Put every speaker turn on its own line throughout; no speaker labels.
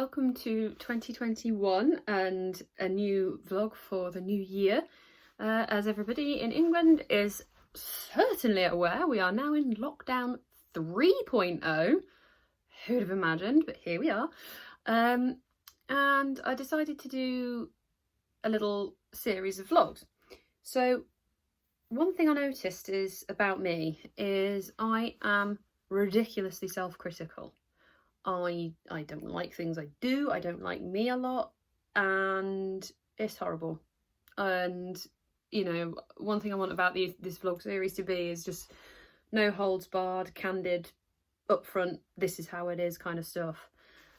welcome to 2021 and a new vlog for the new year. As everybody in England is certainly aware, we are now in lockdown 3.0. Who'd have imagined, but here we are. And I decided to do a little series of vlogs. So one thing I noticed is about me is I am ridiculously self-critical. I don't like things I do, I don't like me a lot, and it's horrible. And you know, one thing I want about this vlog series to be is just no holds barred, candid, upfront, this is how it is kind of stuff.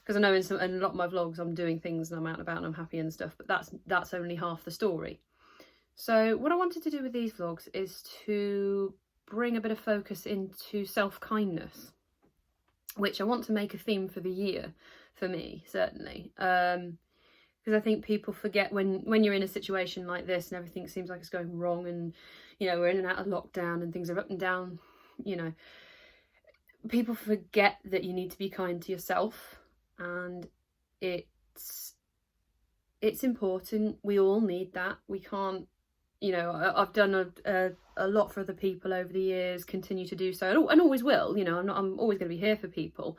Because I know in a lot of my vlogs I'm doing things and I'm out and about and I'm happy and stuff, but that's only half the story. So what I wanted to do with these vlogs is to bring a bit of focus into self-kindness, which I want to make a theme for the year, for me, certainly. Because I think people forget when you're in a situation like this and everything seems like it's going wrong and, you know, we're in and out of lockdown and things are up and down, you know, people forget that you need to be kind to yourself, and it's important. We all need that. We can't, you know, I've done a lot for other people over the years, continue to do so, and always will, you know, I'm always going to be here for people,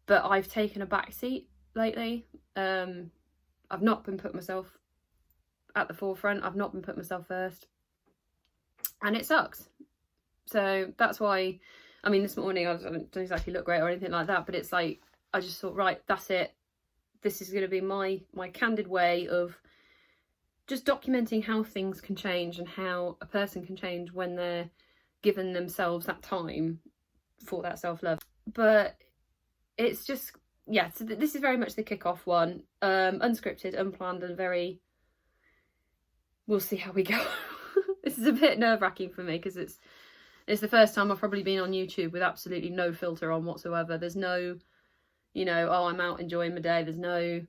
but I've taken a back seat lately. I've not been putting myself at the forefront, I've not been putting myself first, and it sucks. So that's why, I mean, this morning I don't exactly look great or anything like that, but it's like, I just thought, right, that's it. This is going to be my candid way of just documenting how things can change and how a person can change when they're given themselves that time for that self-love. But it's just, yeah, so this is very much the kick-off one, unscripted, unplanned, and very, we'll see how we go. This is a bit nerve-wracking for me because it's the first time I've probably been on YouTube with absolutely no filter on whatsoever. There's no, you know, oh, I'm out enjoying my day, there's no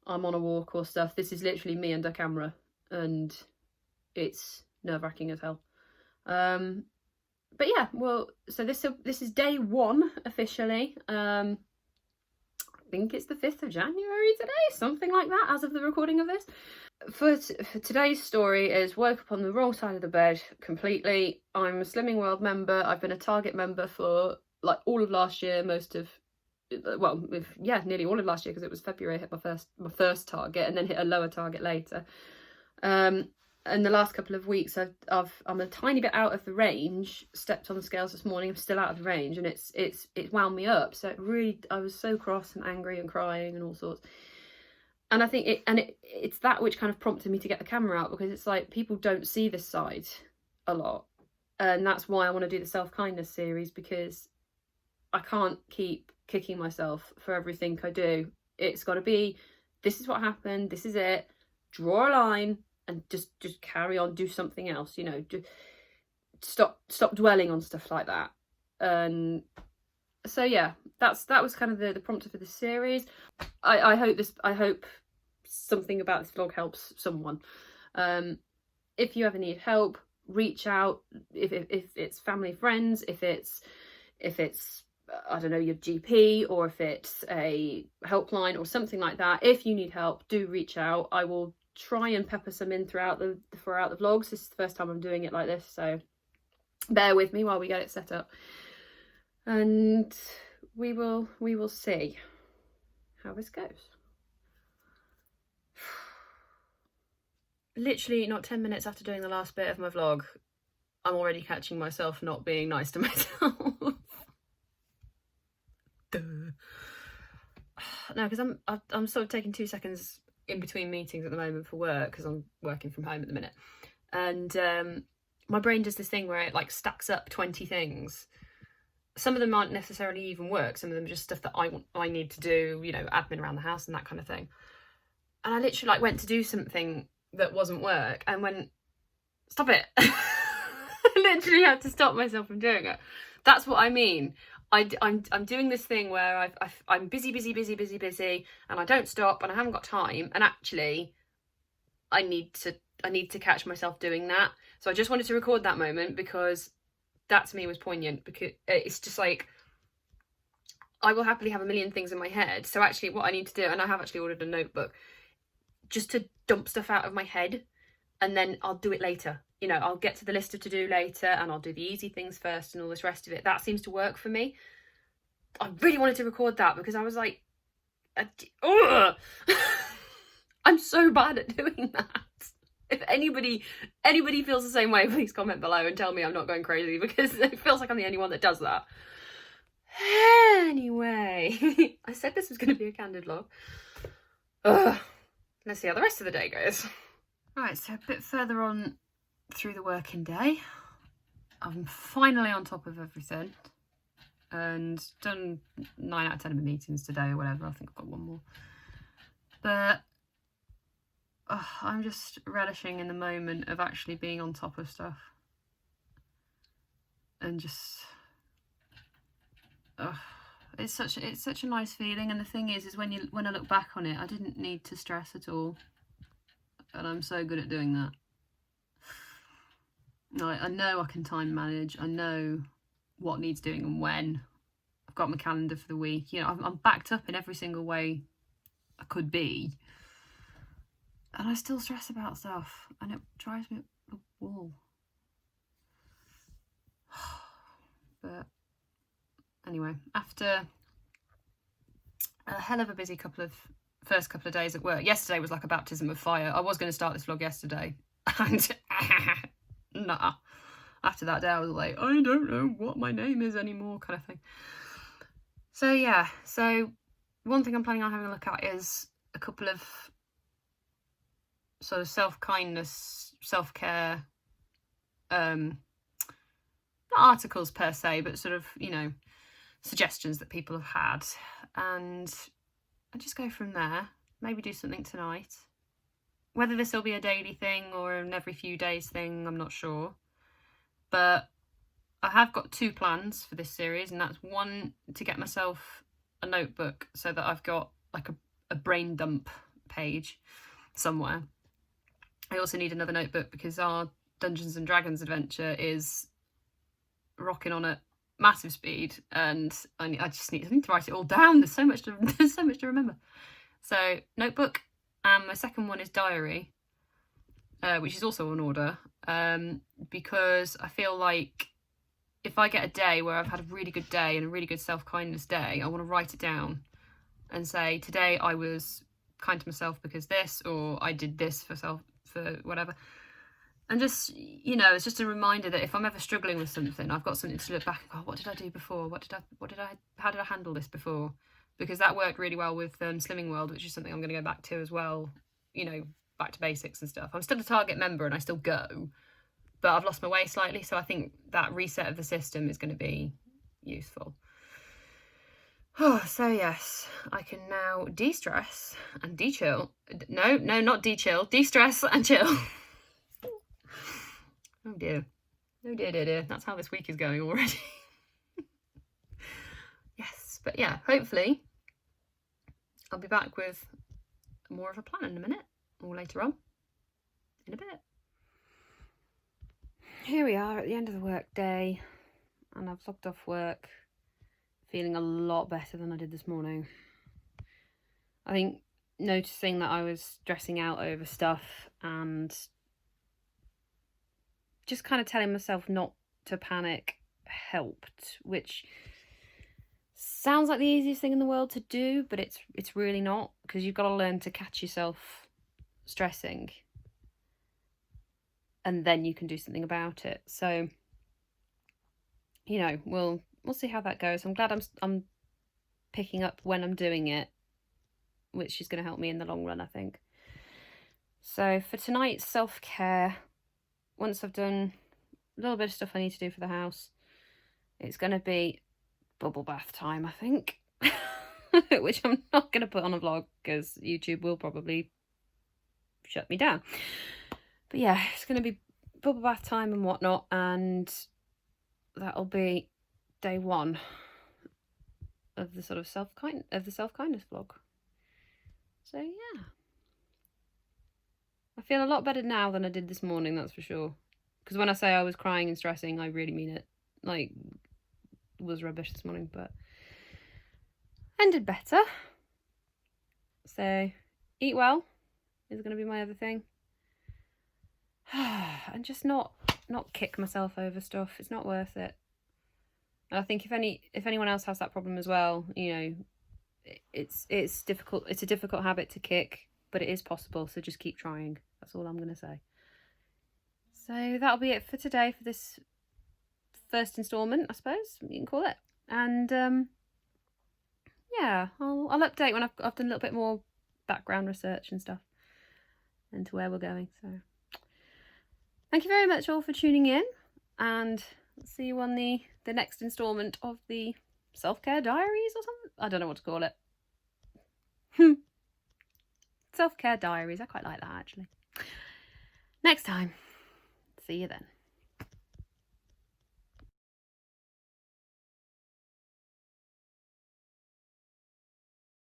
I'm on a walk or stuff. This is literally me and a camera, and it's nerve-wracking as hell. But yeah, well, so this is day one officially. I think it's the 5th of January today, something like that, as of the recording of this. For today's story is woke up on the wrong side of the bed completely. I'm a Slimming World member. I've been a Target member for like all of last year, nearly all of last year, because it was February I hit my first target and then hit a lower target later. And the last couple of weeks I'm a tiny bit out of the range. Stepped on the scales this morning, I'm still out of the range, and it's wound me up. So I was so cross and angry and crying and all sorts. And I think it's that which kind of prompted me to get the camera out, because it's like people don't see this side a lot, and that's why I want to do the self-kindness series, because I can't keep kicking myself for everything I do. It's got to be, this is what happened, this is it, draw a line and just carry on, do something else, you know, just stop dwelling on stuff like that. And so yeah, that was kind of the prompter for this series. I hope something about this vlog helps someone. If you ever need help, reach out. If it's family, friends, if it's I don't know, your GP, or if it's a helpline or something like that, if you need help, do reach out. I will try and pepper some in throughout the vlogs. This is the first time I'm doing it like this, so bear with me while we get it set up, and we will see how this goes. Literally not 10 minutes after doing the last bit of my vlog, I'm already catching myself not being nice to myself. No, because I'm sort of taking 2 seconds in between meetings at the moment for work, because I'm working from home at the minute, and my brain does this thing where it like stacks up 20 things. Some of them aren't necessarily even work, some of them are just stuff that I need to do, you know, admin around the house and that kind of thing. And I literally like went to do something that wasn't work and went, stop it. I literally had to stop myself from doing it. That's what I mean. I'm doing this thing where I'm busy, and I don't stop, and I haven't got time, and actually I need to catch myself doing that. So I just wanted to record that moment, because that to me was poignant, because it's just like, I will happily have a million things in my head. So actually what I need to do, and I have actually ordered a notebook, just to dump stuff out of my head, and then I'll do it later. You know, I'll get to the list of to-do later, and I'll do the easy things first and all this rest of it. That seems to work for me. I really wanted to record that because I was like, ugh! I'm so bad at doing that. If anybody feels the same way, please comment below and tell me I'm not going crazy, because it feels like I'm the only one that does that. Anyway, I said this was going to be a candid vlog. Ugh. Let's see how the rest of the day goes. Right, so a bit further on through the working day. I'm finally on top of everything and done 9 out of 10 of the meetings today or whatever. I think I've got one more. But I'm just relishing in the moment of actually being on top of stuff. And just... it's such a nice feeling. And the thing is when I look back on it, I didn't need to stress at all. And I'm so good at doing that. Like, I know I can time manage. I know what needs doing and when. I've got my calendar for the week. You know, I'm backed up in every single way I could be. And I still stress about stuff. And it drives me up the wall. But anyway, after a hell of a busy first couple of days at work. Yesterday was like a baptism of fire. I was going to start this vlog yesterday. And nah. After that day I was like, I don't know what my name is anymore, kind of thing. So yeah, so one thing I'm planning on having a look at is a couple of sort of self-kindness, self-care, not articles per se, but sort of, you know, suggestions that people have had. And I just go from there. Maybe do something tonight. Whether this will be a daily thing or an every few days thing, I'm not sure. But I have got 2 plans for this series, and that's one, to get myself a notebook so that I've got like a brain dump page somewhere. I also need another notebook because our Dungeons and Dragons adventure is rocking on at massive speed, and I need to write it all down. There's so much to remember. So notebook, and my second one is diary, which is also on order, because I feel like if I get a day where I've had a really good day and a really good self-kindness day, I want to write it down and say, today I was kind to myself because this, or I did this for whatever. And just, you know, it's just a reminder that if I'm ever struggling with something, I've got something to look back and go, what did I do before? How did I handle this before? Because that worked really well with Slimming World, which is something I'm going to go back to as well. You know, back to basics and stuff. I'm still a Target member and I still go, but I've lost my way slightly. So I think that reset of the system is going to be useful. Oh, so yes, I can now de-stress and de-chill. No, not de-chill. De-stress and chill. Oh dear. Oh dear. That's how this week is going already. Yes, but yeah, hopefully I'll be back with more of a plan in a minute, or later on in a bit. Here we are at the end of the work day, and I've logged off work feeling a lot better than I did this morning. I think noticing that I was stressing out over stuff and just kind of telling myself not to panic helped, which sounds like the easiest thing in the world to do, but it's really not, because you've got to learn to catch yourself stressing and then you can do something about it. So, you know, we'll see how that goes. I'm glad I'm picking up when I'm doing it, which is going to help me in the long run, I think. So for tonight's self-care, once I've done a little bit of stuff I need to do for the house, it's going to be bubble bath time, I think. Which I'm not going to put on a vlog because YouTube will probably shut me down. But yeah, it's going to be bubble bath time and whatnot, and that'll be day 1 of the sort of self-kindness vlog. So yeah, I feel a lot better now than I did this morning, that's for sure. Because when I say I was crying and stressing, I really mean it. Like, it was rubbish this morning, but ended better. So eat well is going to be my other thing. And just not kick myself over stuff. It's not worth it. And I think if anyone else has that problem as well, you know, it's difficult. It's a difficult habit to kick, but it is possible. So just keep trying. That's all I'm going to say. So that'll be it for today for this first instalment, I suppose you can call it. And yeah, I'll update when I've done a little bit more background research and stuff into where we're going. So thank you very much all for tuning in, and see you on the next instalment of the Self-Care Diaries or something. I don't know what to call it. Self-Care Diaries. I quite like that, actually. Next time. See you then.